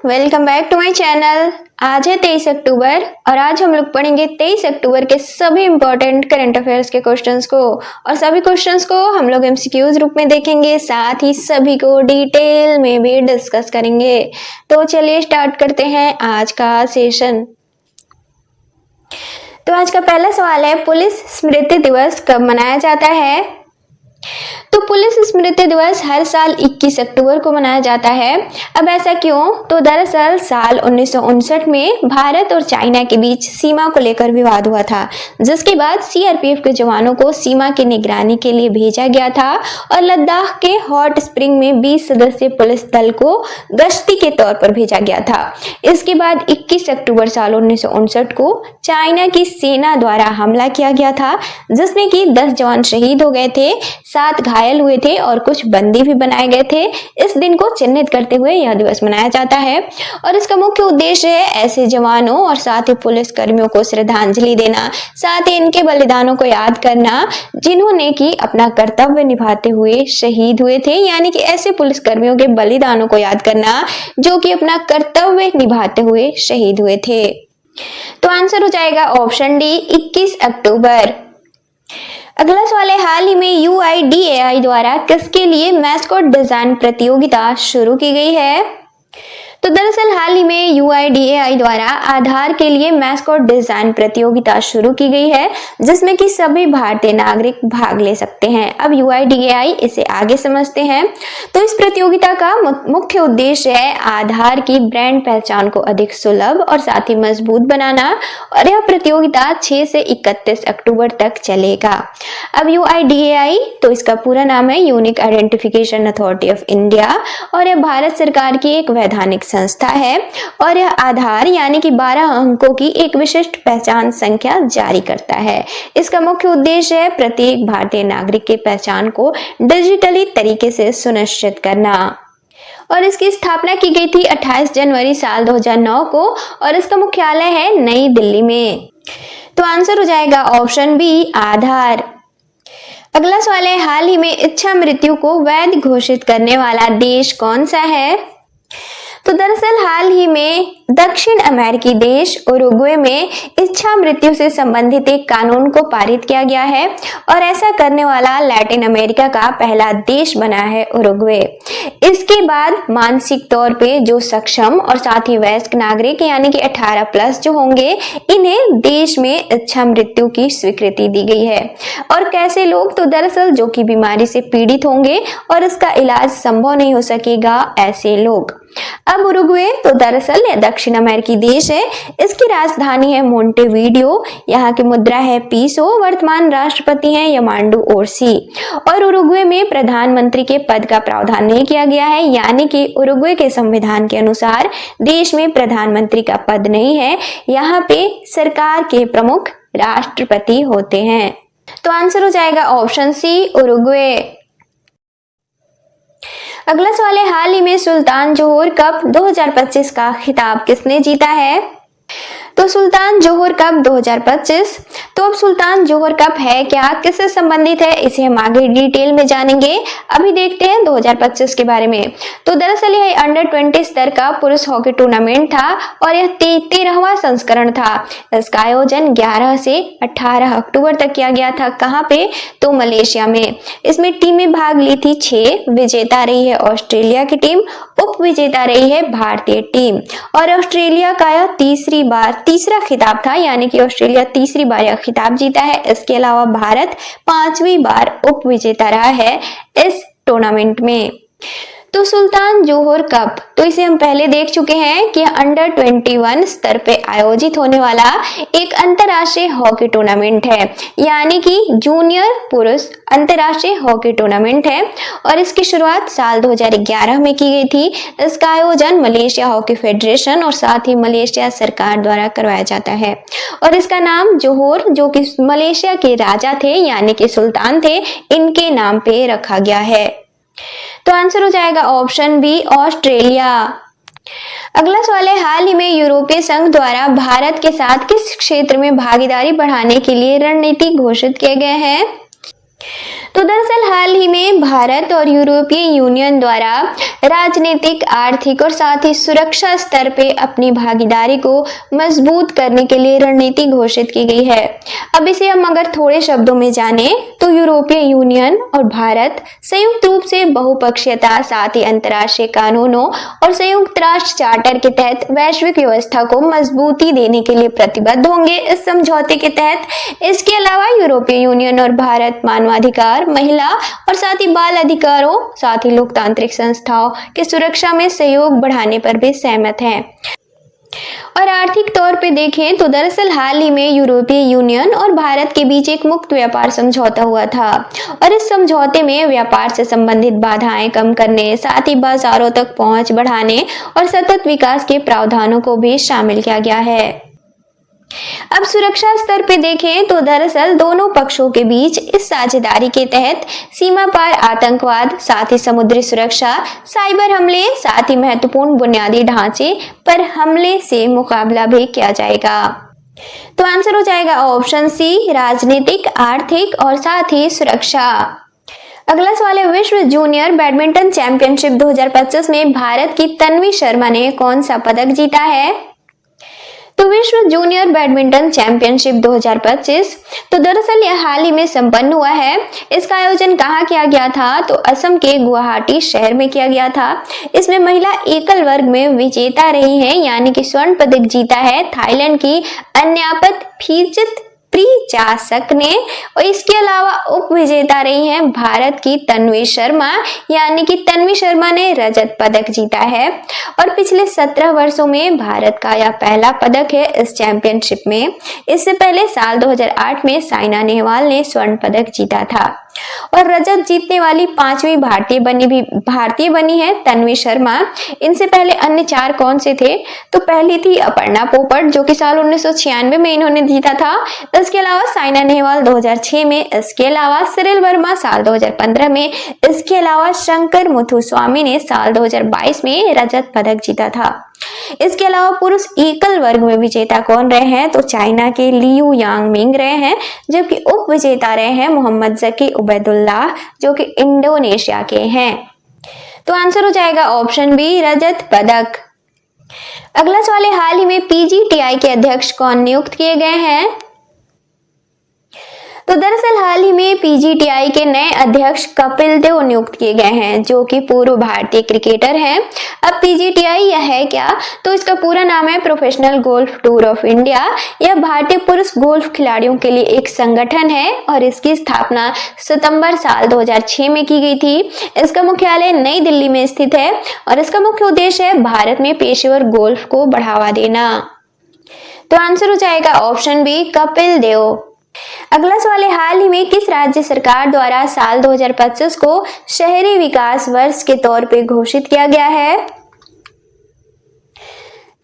Welcome back to my channel. आज है 23 अक्टूबर और आज हम लोग पढ़ेंगे 23 अक्टूबर के सभी इंपॉर्टेंट करंट अफेयर्स के क्वेश्चंस को और सभी क्वेश्चंस को हम लोग एमसीक्यूज रूप में देखेंगे, साथ ही सभी को डिटेल में भी डिस्कस करेंगे। तो चलिए स्टार्ट करते हैं आज का सेशन। तो आज का पहला सवाल है, पुलिस स्मृति दिवस कब मनाया जाता है? तो पुलिस स्मृति दिवस हर साल 21 अक्टूबर को मनाया जाता है। अब ऐसा क्यों? तो दरअसल साल 1959 में भारत और चाइना के बीच सीमा को लेकर विवाद हुआ था, जिसके बाद सीआरपीएफ के जवानों को सीमा की निगरानी के लिए भेजा गया था और लद्दाख के हॉट स्प्रिंग में 20 सदस्यीय पुलिस दल को गश्ती के तौर पर भेजा गया था। इसके बाद 21 अक्टूबर साल 1959 को चाइना की सेना द्वारा हमला किया गया था, जिसमें कि 10 जवान शहीद हो गए थे, 7 घायल हुए थे और कुछ बंदी भी बनाए गए थे। इस दिन को चिन्हित करते हुए यह दिवस मनाया जाता है और इसका मुख्य उद्देश्य है ऐसे जवानों और साथ ही पुलिस कर्मियों को श्रद्धांजलि देना, साथ ही इनके बलिदानों को याद करना जिन्होंने कि अपना कर्तव्य निभाते हुए शहीद हुए थे, यानी कि ऐसे पुलिस कर्मियों के बलिदानों को याद करना जो कि अपना कर्तव्य निभाते हुए शहीद हुए थे। तो आंसर हो जाएगा ऑप्शन डी, 21 अक्टूबर। अगला सवाल है, हाल ही में UIDAI द्वारा किसके लिए मैस्कॉट डिजाइन प्रतियोगिता शुरू की गई है? तो दरअसल हाल ही में UIDAI द्वारा आधार के लिए मैस्कॉट डिजाइन प्रतियोगिता शुरू की गई है, जिसमें कि सभी भारतीय नागरिक भाग ले सकते हैं। अब UIDAI इसे आगे समझते हैं। तो इस प्रतियोगिता का मुख्य उद्देश्य है आधार की ब्रांड पहचान को अधिक सुलभ और साथ ही मजबूत बनाना और यह प्रतियोगिता 6 से 31 अक्टूबर तक चलेगा। अब UIDAI तो इसका पूरा नाम है unique identification authority of India और यह भारत सरकार की एक वैधानिक संस्था है और यह आधार यानी कि 12 अंकों की एक विशिष्ट पहचान संख्या जारी करता है। इसका मुख्य उद्देश्य है प्रत्येक भारतीय नागरिक की पहचान को डिजिटली तरीके से सुनिश्चित करना और इसकी स्थापना की गई थी 28 जनवरी साल 2009 को और इसका मुख्यालय है नई दिल्ली में। तो आंसर हो जाएगा ऑप्शन बी, आधार। अगला सवाल है, हाल ही में इच्छा मृत्यु को वैध घोषित करने वाला देश कौन सा है? तो दरअसल हाल ही में दक्षिण अमेरिकी देश उरुग्वे में इच्छा मृत्यु से संबंधित एक कानून को पारित किया गया है और ऐसा करने वाला लैटिन अमेरिका का पहला देश बना है उरुग्वे। इसके बाद मानसिक तौर पे जो सक्षम और साथ ही वयस्क नागरिक यानी कि 18+ जो होंगे, इन्हें देश में इच्छा मृत्यु की स्वीकृति दी गई है। और कैसे लोग? तो दरअसल जो कि बीमारी से पीड़ित होंगे और इसका इलाज संभव नहीं हो सकेगा, ऐसे लोग। अब उरुग्वे तो दरअसल दक्षिण अमेरिकी देश है, इसकी राजधानी है मोंटेवीडियो, यहाँ की मुद्रा है पीसो, वर्तमान राष्ट्रपति हैं यमांडू ओरसी और उरुग्वे में प्रधानमंत्री के पद का प्रावधान नहीं किया गया है, यानी कि उरुग्वे के संविधान के अनुसार देश में प्रधानमंत्री का पद नहीं है, यहाँ पे सरकार के प्रमुख राष्ट्रपति होते हैं। तो आंसर हो जाएगा ऑप्शन सी, उरुग्वे। अगला सवाल है, हाल ही में सुल्तान जोहर कप 2025 का खिताब किसने जीता है? तो सुल्तान जोहर कप 2025, तो अब सुल्तान जोहर कप है क्या, किससे संबंधित है, इसे हम आगे डिटेल में जानेंगे। अभी देखते हैं 2025 के बारे में। तो दरअसल यह अंडर 20 स्तर का पुरुष हॉकी टूर्नामेंट था और यह 13वां संस्करण था। इसका आयोजन 11 से 18 अक्टूबर तक किया गया था। कहाँ पे? तो मलेशिया में। इसमें टीमें भाग ली थी 6। विजेता रही है ऑस्ट्रेलिया की टीम, उप विजेता रही है भारतीय टीम और ऑस्ट्रेलिया का यह तीसरा खिताब था, यानी कि ऑस्ट्रेलिया तीसरी बार यह खिताब जीता है। इसके अलावा भारत 5वीं बार उप विजेता रहा है इस टूर्नामेंट में। तो सुल्तान जोहर कप तो इसे हम पहले देख चुके हैं कि अंडर 21 स्तर पे आयोजित होने वाला एक अंतर्राष्ट्रीय हॉकी टूर्नामेंट है, यानी कि जूनियर पुरुष अंतर्राष्ट्रीय हॉकी टूर्नामेंट है और इसकी शुरुआत साल 2011 में की गई थी। इसका आयोजन मलेशिया हॉकी फेडरेशन और साथ ही मलेशिया सरकार द्वारा करवाया जाता है और इसका नाम जोहर, जो कि मलेशिया के राजा थे यानी कि सुल्तान थे, इनके नाम पे रखा गया है। तो आंसर हो जाएगा ऑप्शन बी, ऑस्ट्रेलिया। अगला सवाल है, हाल ही में यूरोपीय संघ द्वारा भारत के साथ किस क्षेत्र में भागीदारी बढ़ाने के लिए रणनीति घोषित किए गए हैं? तो दरअसल हाल ही में भारत और यूरोपीय यूनियन द्वारा राजनीतिक, आर्थिक और साथ ही सुरक्षा स्तर पे अपनी भागीदारी को मजबूत करने के लिए रणनीति घोषित की गई है। अब इसे हम अगर थोड़े शब्दों में जाने तो यूरोपीय यूनियन और भारत संयुक्त रूप से बहुपक्षीयता, साथ ही अंतर्राष्ट्रीय कानूनों और संयुक्त राष्ट्र चार्टर के तहत वैश्विक व्यवस्था को मजबूती देने के लिए प्रतिबद्ध होंगे इस समझौते के तहत। इसके अलावा यूरोपीय यूनियन और भारत मानवाधिकार, महिला और साथ ही बाल अधिकारों, साथ ही लोकतांत्रिक संस्थाओं की सुरक्षा में सहयोग बढ़ाने पर भी सहमत हैं। और आर्थिक तौर पे देखें तो दरअसल हाल ही में यूरोपीय यूनियन और भारत के बीच एक मुक्त व्यापार समझौता हुआ था और इस समझौते में व्यापार से संबंधित बाधाएं कम करने, साथ ही बाजारों तक पहुंच बढ़ाने और सतत विकास के प्रावधानों को भी शामिल किया गया है। अब सुरक्षा स्तर पे देखें तो दरअसल दोनों पक्षों के बीच इस साझेदारी के तहत सीमा पार आतंकवाद, साथ ही समुद्री सुरक्षा, साइबर हमले, साथ ही महत्वपूर्ण बुनियादी ढांचे पर हमले से मुकाबला भी किया जाएगा। तो आंसर हो जाएगा ऑप्शन सी, राजनीतिक, आर्थिक और साथ ही सुरक्षा। अगला सवाल है, विश्व जूनियर बैडमिंटन चैंपियनशिप 2025 में भारत की तन्वी शर्मा ने कौन सा पदक जीता है? तो विश्व जूनियर बैडमिंटन चैंपियनशिप 2025 तो दरअसल यह हाल ही में संपन्न हुआ है। इसका आयोजन कहाँ किया गया था? तो असम के गुवाहाटी शहर में किया गया था। इसमें महिला एकल वर्ग में विजेता रही हैं, यानी कि स्वर्ण पदक जीता है थाईलैंड की अन्यापत फीरजित प्रीचासक ने, और इसके अलावा उप विजेता रही हैं भारत की तन्वी शर्मा, यानी कि तन्वी शर्मा ने रजत पदक जीता है और पिछले 17 वर्षों में भारत का यह पहला पदक है इस चैंपियनशिप में। इससे पहले साल 2008 में साइना नेहवाल ने स्वर्ण पदक जीता था और रजत जीतने वाली 5वीं भारतीय बनी है तन्वी शर्मा। इनसे पहले अन्य 4 कौन से थे? तो पहली थी अपर्णा पोपट जो कि साल 1996 में इन्होंने जीता था। इसके अलावा साइना नेहवाल 2006 में, इसके अलावा सिरिल वर्मा साल 2015 में, इसके अलावा शंकर मुथुस्वामी ने साल 2022 में रजत पदक जीता था। इसके अलावा पुरुष एकल वर्ग में विजेता कौन रहे हैं? तो चाइना के लियू यांगमिंग रहे हैं, जबकि उप विजेता रहे हैं मोहम्मद जकी उबैदुल्लाह जो कि इंडोनेशिया के हैं। तो आंसर हो जाएगा ऑप्शन बी, रजत पदक। अगला सवाल है, हाल ही में पीजीटीआई के अध्यक्ष कौन नियुक्त किए गए हैं? तो दरअसल हाल ही में पीजीटीआई के नए अध्यक्ष कपिल देव नियुक्त किए गए हैं जो कि पूर्व भारतीय क्रिकेटर हैं। अब पीजीटीआई यह है क्या? तो इसका पूरा नाम है professional golf tour of India. यह भारतीय पुरुष गोल्फ खिलाड़ियों के लिए एक संगठन है और इसकी स्थापना सितंबर साल 2006 में की गई थी। इसका मुख्यालय नई दिल्ली में स्थित है और इसका मुख्य उद्देश्य है भारत में पेशेवर गोल्फ को बढ़ावा देना। तो आंसर हो जाएगा ऑप्शन बी, कपिल देव। अगला सवाल है, हाल ही में किस राज्य सरकार द्वारा साल 2025 को शहरी विकास वर्ष के तौर पे घोषित किया गया है?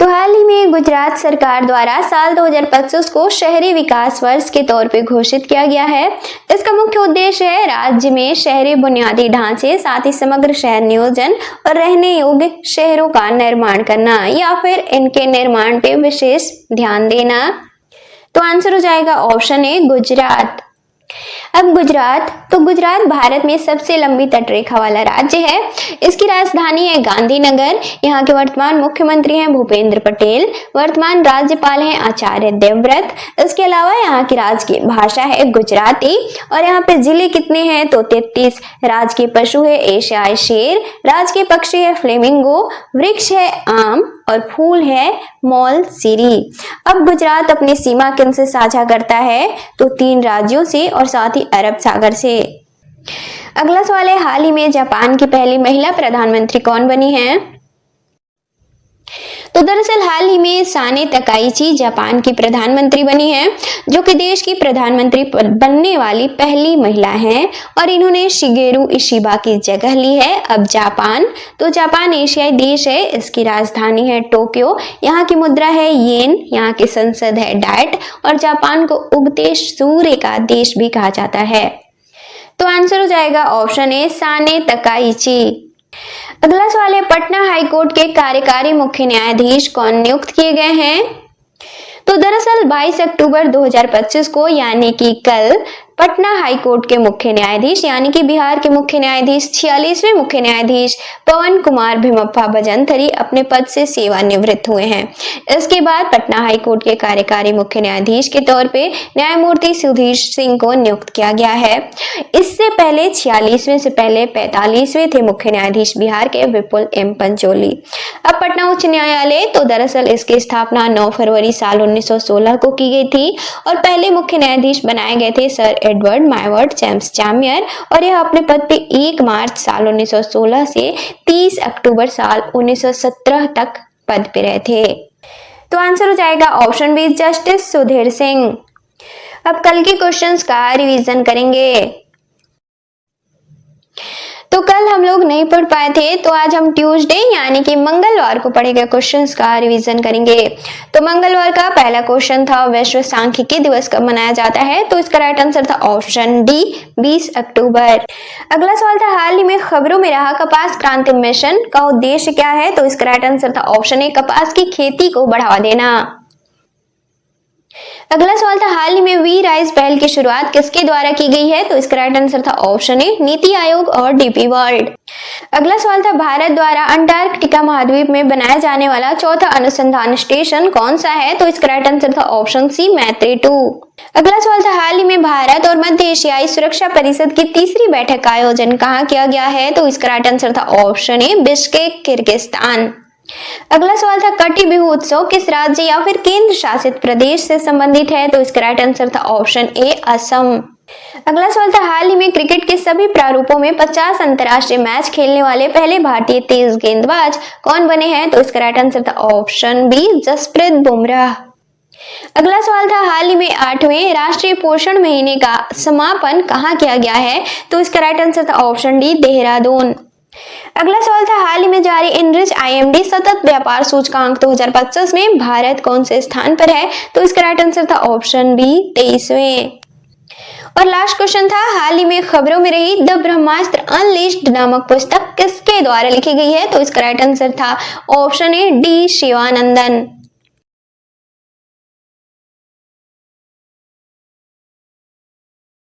तो हाल ही में गुजरात सरकार द्वारा साल 2025 को शहरी विकास वर्ष के तौर पे घोषित किया गया है। इसका मुख्य उद्देश्य है राज्य में शहरी बुनियादी ढांचे, साथ ही समग्र शहर नियोजन और रहने योग्य शहरों का निर्माण करना या फिर इनके निर्माण पे विशेष ध्यान देना। तो आंसर हो जाएगा ऑप्शन ए, गुजरात। अब गुजरात भारत में सबसे लंबी तटरेखा वाला राज्य है। इसकी राजधानी है गांधीनगर। यहाँ के वर्तमान मुख्यमंत्री हैं भूपेंद्र पटेल, वर्तमान राज्यपाल हैं आचार्य देवव्रत। इसके अलावा यहाँ की राजकीय भाषा है गुजराती और यहाँ पे जिले कितने हैं? तो 33। राजकीय पशु है एशियाई शेर, राजकीय पक्षी है फ्लेमिंगो, वृक्ष है आम और फूल है मौलसीरी। अब गुजरात अपनी सीमा किन से साझा करता है? तो 3 राज्यों से और साथ ही अरब सागर से। अगला सवाल है, हाल ही में जापान की पहली महिला प्रधानमंत्री कौन बनी है? तो दरअसल हाल ही में साने तकाइची जापान की प्रधानमंत्री बनी हैं, जो कि देश की प्रधानमंत्री बनने वाली पहली महिला हैं और इन्होंने शिगेरू इशिबा की जगह ली है। अब जापान एशियाई देश है। इसकी राजधानी है टोक्यो, यहाँ की मुद्रा है येन, यहाँ की संसद है डाइट और जापान को उगते सूर्य का देश भी कहा जाता है। तो आंसर हो जाएगा ऑप्शन ए, साने तकाइची। अगला सवाल है, पटना हाईकोर्ट के कार्यकारी मुख्य न्यायाधीश कौन नियुक्त किए गए हैं? तो दरअसल 22 अक्टूबर 2025 को यानी कि कल पटना हाई कोर्ट के मुख्य न्यायाधीश यानी कि बिहार के मुख्य न्यायाधीश 46वें मुख्य न्यायाधीश पवन कुमार भीमप्पा भजंत्री अपने पद से सेवानिवृत्त हुए हैं। इसके बाद पटना हाई कोर्ट के कार्यकारी मुख्य न्यायाधीश के तौर पे न्यायमूर्ति सुधीर सिंह को नियुक्त किया गया है। इससे पहले 46वें से पहले 45वें थे मुख्य न्यायाधीश बिहार के विपुल एम पंचोली। अब पटना उच्च न्यायालय तो दरअसल इसकी स्थापना 9 फरवरी साल 1916 को की गई थी और पहले मुख्य न्यायाधीश बनाए गए थे सर एडवर्ड मायवर्ड जेम्स चामियर और यह अपने पद पे 1 मार्च साल 1916 से 30 अक्टूबर साल 1917 तक पद पे रहे थे। तो आंसर हो जाएगा option B justice Sudhir Singh. अब कल के क्वेश्चंस का रिवीजन करेंगे। तो कल हम लोग नहीं पढ़ पाए थे तो आज हम ट्यूसडे यानी कि मंगलवार को पढ़े गए क्वेश्चंस का रिवीजन करेंगे। तो मंगलवार का पहला क्वेश्चन था विश्व सांख्यिकी दिवस कब मनाया जाता है, तो इसका राइट आंसर था ऑप्शन डी 20 अक्टूबर। अगला सवाल था हाल ही में खबरों में रहा कपास क्रांति मिशन का उद्देश्य क्या है, तो इसका राइट आंसर था ऑप्शन ए कपास की खेती को बढ़ावा देना। अगला सवाल था हाल ही में वी राइज पहल की शुरुआत किसके द्वारा की गई है, तो इसका राइट आंसर था ऑप्शन ए नीति आयोग और डीपी वर्ल्ड। अगला सवाल था भारत द्वारा अंटार्कटिका महाद्वीप में बनाया जाने वाला चौथा अनुसंधान स्टेशन कौन सा है, तो इसका राइट आंसर था ऑप्शन सी मैत्री 2। अगला सवाल था हाल ही में भारत और मध्य एशियाई सुरक्षा परिषद की तीसरी बैठक का आयोजन कहाँ किया गया है, तो इसका राइट आंसर था ऑप्शन ए बिश्केक किर्गिस्तान। अगला सवाल था कटी बिहू उत्सव किस राज्य या फिर केंद्र शासित प्रदेश से संबंधित है, तो इसका राइट आंसर था ऑप्शन ए असम। अगला सवाल था हाल ही में क्रिकेट के सभी प्रारूपों में 50 अंतर्राष्ट्रीय मैच खेलने वाले पहले भारतीय तेज गेंदबाज कौन बने हैं, तो इसका राइट आंसर था ऑप्शन बी जसप्रीत बुमराह। अगला सवाल था हाल ही में 8वें राष्ट्रीय पोषण महीने का समापन कहाँ किया गया है, तो इसका राइट आंसर था ऑप्शन डी देहरादून। अगला सवाल था हाल ही में जारी इनरिच आईएमडी सतत व्यापार सूचकांक 2025 में भारत कौन से स्थान पर है, तो इसका राइट आंसर था ऑप्शन बी 23वें। और लास्ट क्वेश्चन था हाल ही में खबरों में रही द ब्रह्मास्त्र अनलिस्टेड नामक पुस्तक किसके द्वारा लिखी गई है, तो इसका राइट आंसर था ऑप्शन ए डी शिवानंदन।